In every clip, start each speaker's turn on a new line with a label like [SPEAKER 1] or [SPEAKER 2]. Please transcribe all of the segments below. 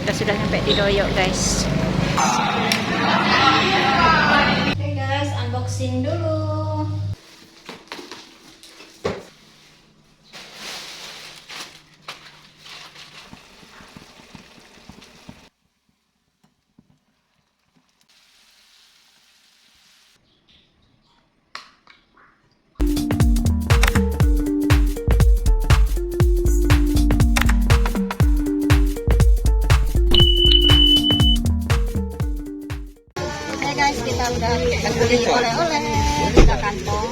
[SPEAKER 1] Kita sudah sampai di Doyok, guys. Oke guys, unboxing dulu. Guys, kita udah beli oleh-oleh, kita kantong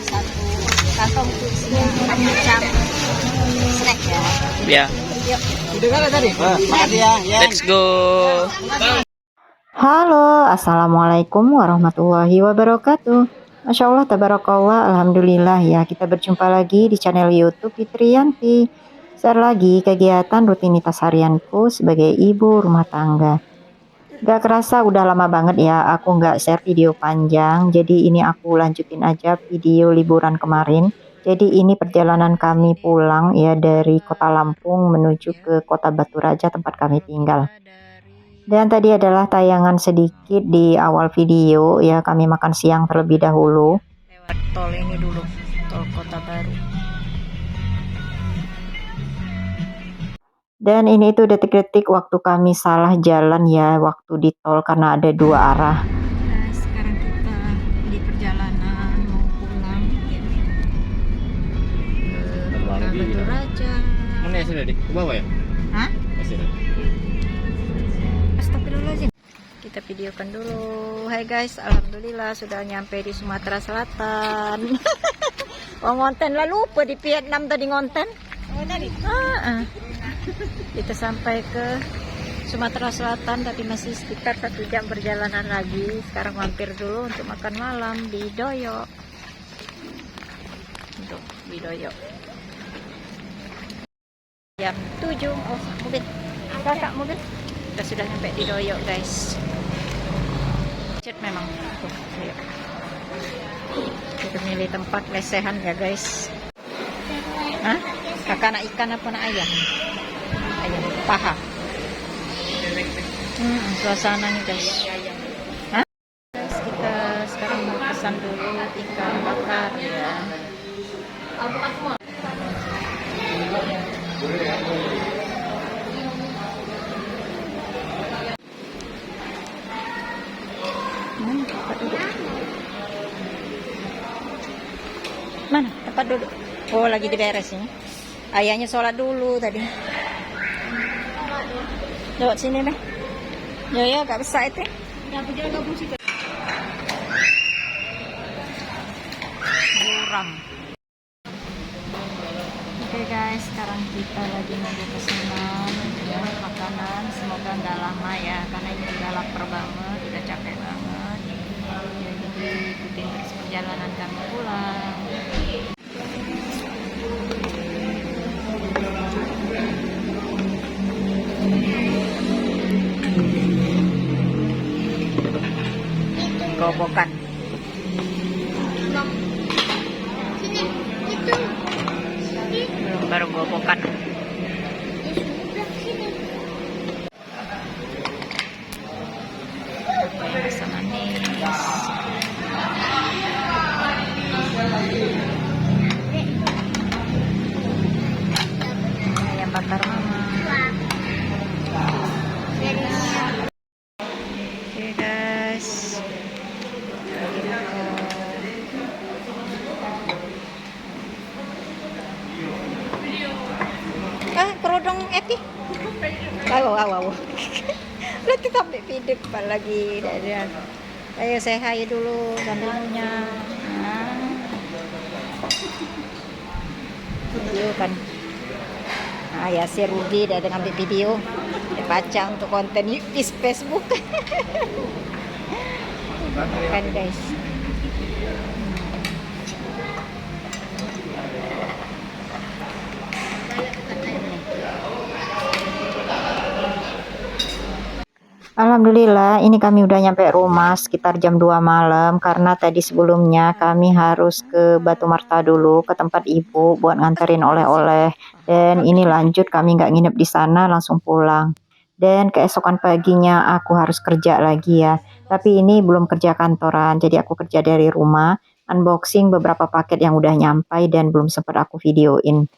[SPEAKER 1] satu kantong itu isinya macam snack ya.
[SPEAKER 2] Ya.
[SPEAKER 1] Yuk.
[SPEAKER 2] Udah kan tadi? Makasih ya. Let's go.
[SPEAKER 3] Halo, assalamualaikum warahmatullahi wabarakatuh. Masya Allah, tabarakallah, alhamdulillah ya. Kita berjumpa lagi di channel YouTube Fitriyanti. Share lagi kegiatan rutinitas harianku sebagai ibu rumah tangga. Gak kerasa udah lama banget ya aku nggak share video panjang. Jadi ini aku lanjutin aja video liburan kemarin. Jadi ini perjalanan kami pulang ya dari kota Lampung menuju ke kota Batu Raja tempat kami tinggal. Dan tadi adalah tayangan sedikit di awal video ya, kami makan siang terlebih dahulu.
[SPEAKER 1] Lewat tol ini dulu, tol Kota Baru.
[SPEAKER 3] Dan ini itu detik-detik waktu kami salah jalan ya, waktu di tol karena ada dua arah.
[SPEAKER 1] Nah, sekarang kita di perjalanan mau pulang ke Batu Raja.
[SPEAKER 2] Mana ya sudah di bawah ya?
[SPEAKER 1] Hah?
[SPEAKER 2] Masih.
[SPEAKER 1] Astagfirullahaladzim. Kita videokan dulu. Hai guys, alhamdulillah sudah nyampe di Sumatera Selatan. Oh, ngonten lah, lupa di Vietnam tadi ngonten. Oh, tadi. Kita sampai ke Sumatera Selatan, tapi masih sekitar 1 jam perjalanan lagi. Sekarang mampir dulu untuk makan malam di Doyok. Untuk di Doyok. Jam 7. Oh, mobil. Kakak mobil. Kita sudah sampai di Doyok, guys. Cet memang. Tuh, ayo. Kita milih tempat lesehan ya, guys. Hah? Kakak nak ikan apa nak ayam? Ayam paha. Suasananya, guys. Hah? Guys, kita sekarang mau pesan dulu ikan bakar ya. Mana tempat duduk? Mana tempat duduk? Oh, lagi diberesin. Ayahnya sholat dulu tadi. Lewat sini deh. Ya, gak besar itu. Buram. Oke guys, sekarang kita lagi nunggu pesanan ya, makanan. Semoga nggak lama ya, karena ini udah lapar banget, udah capek banget. Ya, jadi ikutin terus perjalanan kami pulang. Gobokan. Belum, baru gobokan. Rasa manis. Ayam bakar mama. Oke guys. Kerodong Eti. Wow. Lihat kita ambil video lagi dari. Ayo saya hai dulu sambil ngunyah. Video kan. Ya si Rudy udah ngambil video. Dia baca untuk konten di Facebook. Kan guys.
[SPEAKER 3] Alhamdulillah, ini kami udah nyampe rumah sekitar jam 2 malam karena tadi sebelumnya kami harus ke Batu Marta dulu ke tempat ibu buat nganterin oleh-oleh. Dan ini lanjut kami nggak nginep di sana, langsung pulang. Dan keesokan paginya aku harus kerja lagi ya. Tapi ini belum kerja kantoran, jadi aku kerja dari rumah, unboxing beberapa paket yang udah nyampai dan belum sempat aku videoin.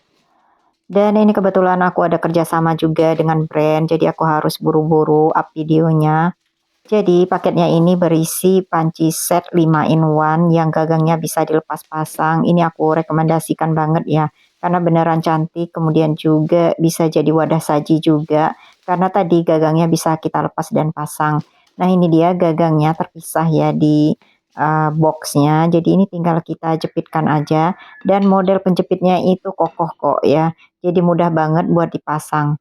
[SPEAKER 3] Dan ini kebetulan aku ada kerjasama juga dengan brand, jadi aku harus buru-buru up videonya. Jadi paketnya ini berisi panci set 5 in 1 yang gagangnya bisa dilepas pasang. Ini aku rekomendasikan banget ya, karena beneran cantik, kemudian juga bisa jadi wadah saji juga, karena tadi gagangnya bisa kita lepas dan pasang. Nah ini dia gagangnya terpisah ya di boxnya, jadi ini tinggal kita jepitkan aja, dan model penjepitnya itu kokoh kok ya, jadi mudah banget buat dipasang.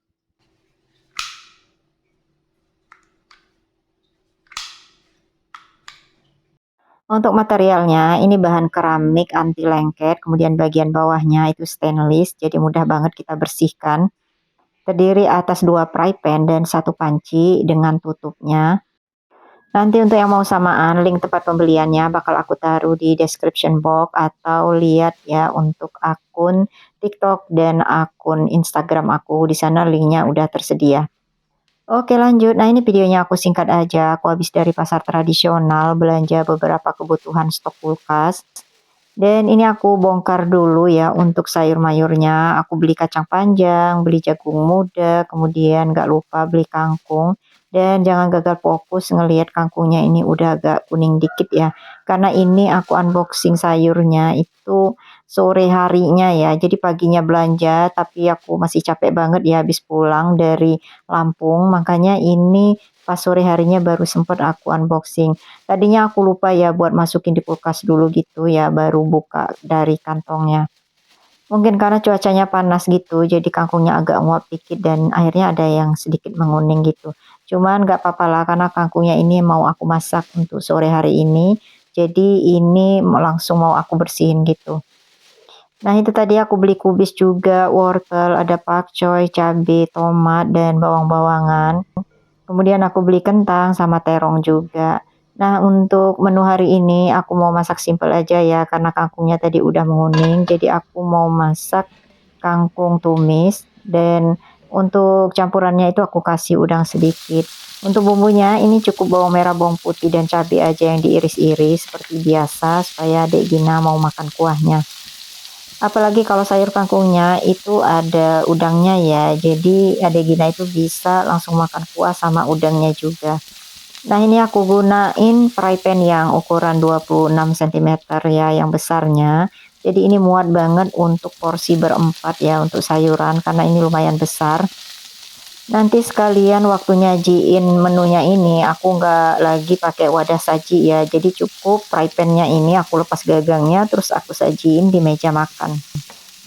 [SPEAKER 3] Untuk materialnya, ini bahan keramik anti lengket, kemudian bagian bawahnya itu stainless, jadi mudah banget kita bersihkan. Terdiri atas 2 fry pan dan 1 panci dengan tutupnya. Nanti untuk yang mau samaan, link tempat pembeliannya bakal aku taruh di description box atau lihat ya untuk akun TikTok dan akun Instagram aku. Di sana linknya udah tersedia. Oke lanjut, nah ini videonya aku singkat aja, aku habis dari pasar tradisional belanja beberapa kebutuhan stok kulkas. Dan ini aku bongkar dulu ya untuk sayur mayurnya, aku beli kacang panjang, beli jagung muda, kemudian gak lupa beli kangkung. Dan jangan gagal fokus ngelihat kangkungnya ini udah agak kuning dikit ya, karena ini aku unboxing sayurnya itu sore harinya ya, jadi paginya belanja tapi aku masih capek banget ya habis pulang dari Lampung, makanya ini pas sore harinya baru sempet aku unboxing. Tadinya aku lupa ya buat masukin di kulkas dulu gitu ya, baru buka dari kantongnya. Mungkin karena cuacanya panas gitu, jadi kangkungnya agak nguap dikit dan akhirnya ada yang sedikit menguning gitu. Cuman nggak apa-apa lah karena kangkungnya ini mau aku masak untuk sore hari ini, jadi ini langsung mau aku bersihin gitu. Nah itu tadi aku beli kubis juga, wortel, ada pakcoy, cabai, tomat, dan bawang-bawangan. Kemudian aku beli kentang sama terong juga. Nah, untuk menu hari ini aku mau masak simpel aja ya, karena kangkungnya tadi udah menguning, jadi aku mau masak kangkung tumis dan untuk campurannya itu aku kasih udang sedikit. Untuk bumbunya ini cukup bawang merah, bawang putih, dan cabai aja yang diiris-iris seperti biasa supaya Dek Gina mau makan kuahnya. Apalagi kalau sayur kangkungnya itu ada udangnya ya, jadi Adek Gina itu bisa langsung makan kuah sama udangnya juga. Nah ini aku gunain fry pan yang ukuran 26 cm ya, yang besarnya. Jadi ini muat banget untuk porsi berempat ya untuk sayuran, karena ini lumayan besar. Nanti sekalian waktu nyajiin menunya ini aku nggak lagi pakai wadah saji ya, jadi cukup fry pan-nya ini aku lepas gagangnya terus aku sajiin di meja makan.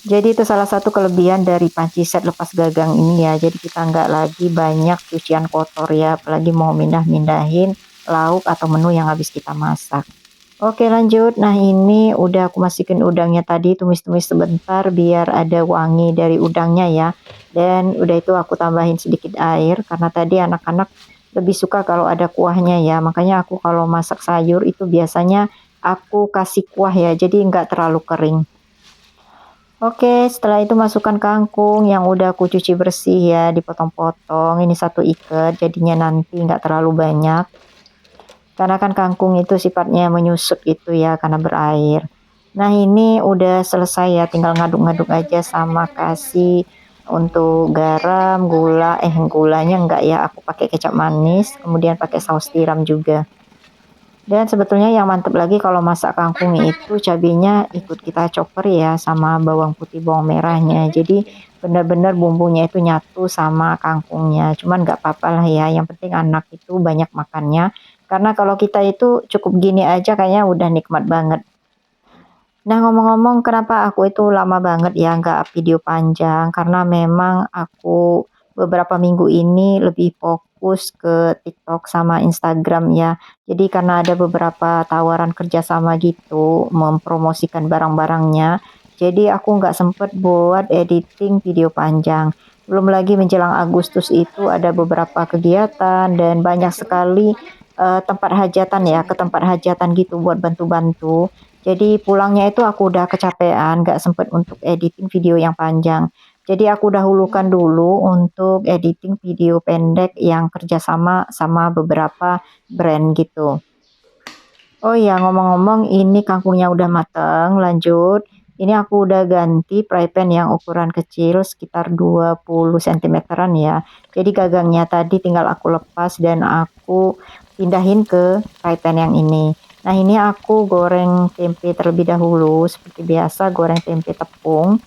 [SPEAKER 3] Jadi itu salah satu kelebihan dari panci set lepas gagang ini ya, jadi kita nggak lagi banyak cucian kotor ya, apalagi mau mindah-mindahin lauk atau menu yang habis kita masak. Oke lanjut, nah ini udah aku masukin udangnya tadi, tumis-tumis sebentar biar ada wangi dari udangnya ya. Dan udah itu aku tambahin sedikit air, karena tadi anak-anak lebih suka kalau ada kuahnya ya. Makanya aku kalau masak sayur itu biasanya aku kasih kuah ya, jadi nggak terlalu kering. Oke, setelah itu masukkan kangkung yang udah aku cuci bersih ya, dipotong-potong. Ini satu ikat, jadinya nanti nggak terlalu banyak. Karena kan kangkung itu sifatnya menyusut gitu ya, karena berair. Nah ini udah selesai ya, tinggal ngaduk-ngaduk aja sama kasih untuk garam, gulanya enggak ya, aku pakai kecap manis, kemudian pakai saus tiram juga. Dan sebetulnya yang mantep lagi kalau masak kangkung itu cabenya ikut kita chopper ya, sama bawang putih, bawang merahnya. Jadi benar-benar bumbunya itu nyatu sama kangkungnya. Cuman nggak apa-apa lah ya, yang penting anak itu banyak makannya. Karena kalau kita itu cukup gini aja kayaknya udah nikmat banget. Nah ngomong-ngomong kenapa aku itu lama banget ya nggak video panjang, karena memang aku beberapa minggu ini lebih fokus ke TikTok sama Instagram ya. Jadi karena ada beberapa tawaran kerjasama gitu, mempromosikan barang-barangnya, jadi aku nggak sempet buat editing video panjang. Belum lagi menjelang Agustus itu ada beberapa kegiatan dan banyak sekali tempat hajatan ya, ke tempat hajatan gitu buat bantu-bantu. Jadi pulangnya itu aku udah kecapean, nggak sempet untuk editing video yang panjang. Jadi aku dahulukan dulu untuk editing video pendek yang kerjasama sama beberapa brand gitu. Oh iya, ngomong-ngomong ini kangkungnya udah mateng, lanjut. Ini aku udah ganti fry pan yang ukuran kecil sekitar 20 cm-an ya. Jadi gagangnya tadi tinggal aku lepas dan aku pindahin ke fry pan yang ini. Nah, ini aku goreng tempe terlebih dahulu. Seperti biasa goreng tempe tepung.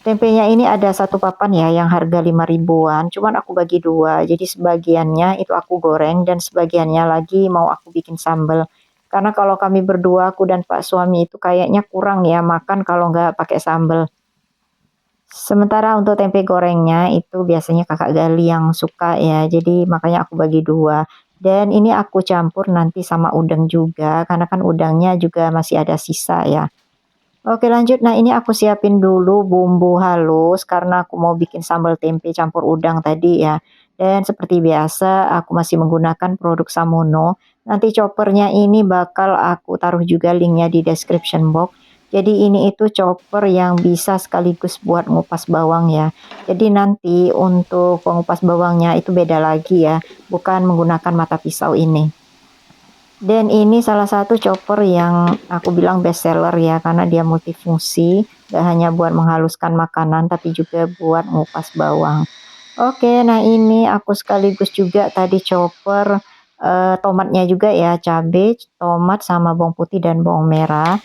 [SPEAKER 3] Tempenya ini ada satu papan ya yang harga 5 ribuan, cuman aku bagi dua. Jadi sebagiannya itu aku goreng dan sebagiannya lagi mau aku bikin sambal. Karena kalau kami berdua, aku dan Pak suami itu kayaknya kurang ya makan kalau nggak pakai sambal. Sementara untuk tempe gorengnya itu biasanya kakak Gali yang suka ya, jadi makanya aku bagi dua. Dan ini aku campur nanti sama udang juga, karena kan udangnya juga masih ada sisa ya. Oke lanjut, nah ini aku siapin dulu bumbu halus karena aku mau bikin sambal tempe campur udang tadi ya. Dan seperti biasa aku masih menggunakan produk Samono. Nanti choppernya ini bakal aku taruh juga linknya di description box. Jadi ini itu chopper yang bisa sekaligus buat ngupas bawang ya. Jadi nanti untuk pengupas bawangnya itu beda lagi ya, bukan menggunakan mata pisau ini. Dan ini salah satu chopper yang aku bilang best seller ya, karena dia multifungsi, gak hanya buat menghaluskan makanan, tapi juga buat ngupas bawang. Oke, nah ini aku sekaligus juga tadi chopper tomatnya juga ya, cabai, tomat, sama bawang putih dan bawang merah.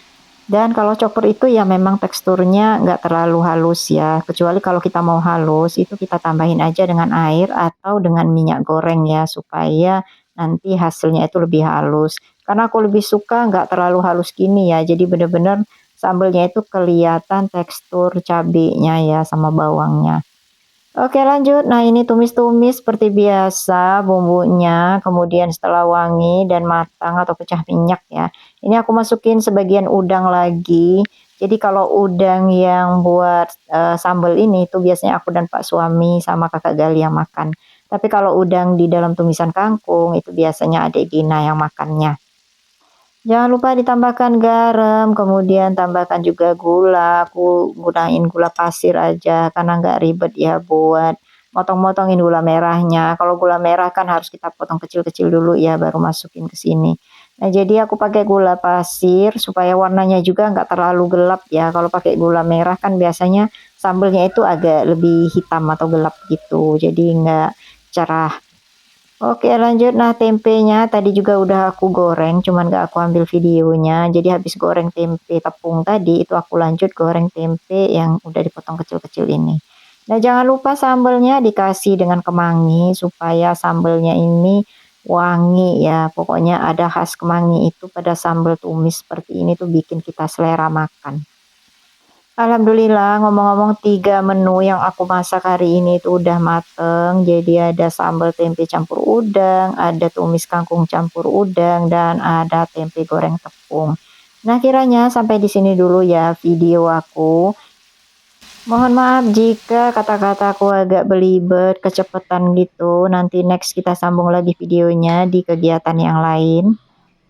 [SPEAKER 3] Dan kalau chopper itu ya memang teksturnya nggak terlalu halus ya, kecuali kalau kita mau halus itu kita tambahin aja dengan air atau dengan minyak goreng ya, supaya nanti hasilnya itu lebih halus. Karena aku lebih suka nggak terlalu halus gini ya, jadi bener-bener sambelnya itu kelihatan tekstur cabenya ya sama bawangnya. Oke lanjut, nah ini tumis-tumis seperti biasa bumbunya, kemudian setelah wangi dan matang atau pecah minyak ya, ini aku masukin sebagian udang lagi. Jadi kalau udang yang buat sambal ini itu biasanya aku dan Pak suami sama kakak Gali yang makan. Tapi kalau udang di dalam tumisan kangkung itu biasanya adik Gina yang makannya. Jangan lupa ditambahkan garam, kemudian tambahkan juga gula. Aku gunain gula pasir aja karena nggak ribet ya buat motong-motongin gula merahnya. Kalau gula merah kan harus kita potong kecil-kecil dulu ya baru masukin ke sini. Nah, jadi aku pakai gula pasir supaya warnanya juga nggak terlalu gelap ya. Kalau pakai gula merah kan biasanya sambelnya itu agak lebih hitam atau gelap gitu. Jadi nggak cerah. Oke lanjut, nah tempenya tadi juga udah aku goreng, cuman gak aku ambil videonya. Jadi habis goreng tempe tepung tadi, itu aku lanjut goreng tempe yang udah dipotong kecil-kecil ini. Nah jangan lupa sambelnya dikasih dengan kemangi, supaya sambelnya ini wangi ya. Pokoknya ada khas kemangi itu pada sambal tumis seperti ini tuh bikin kita selera makan. Alhamdulillah, ngomong-ngomong 3 menu yang aku masak hari ini itu udah mateng. Jadi ada sambal tempe campur udang, ada tumis kangkung campur udang, dan ada tempe goreng tepung. Nah, kiranya sampai di sini dulu ya video aku. Mohon maaf jika kata-kataku agak belibet, kecepatan gitu. Nanti next kita sambung lagi videonya di kegiatan yang lain.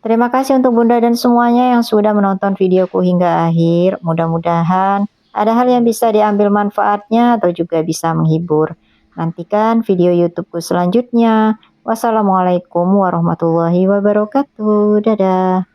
[SPEAKER 3] Terima kasih untuk Bunda dan semuanya yang sudah menonton videoku hingga akhir. Mudah-mudahan ada hal yang bisa diambil manfaatnya atau juga bisa menghibur. Nantikan video YouTubeku selanjutnya. Wassalamualaikum warahmatullahi wabarakatuh. Dadah.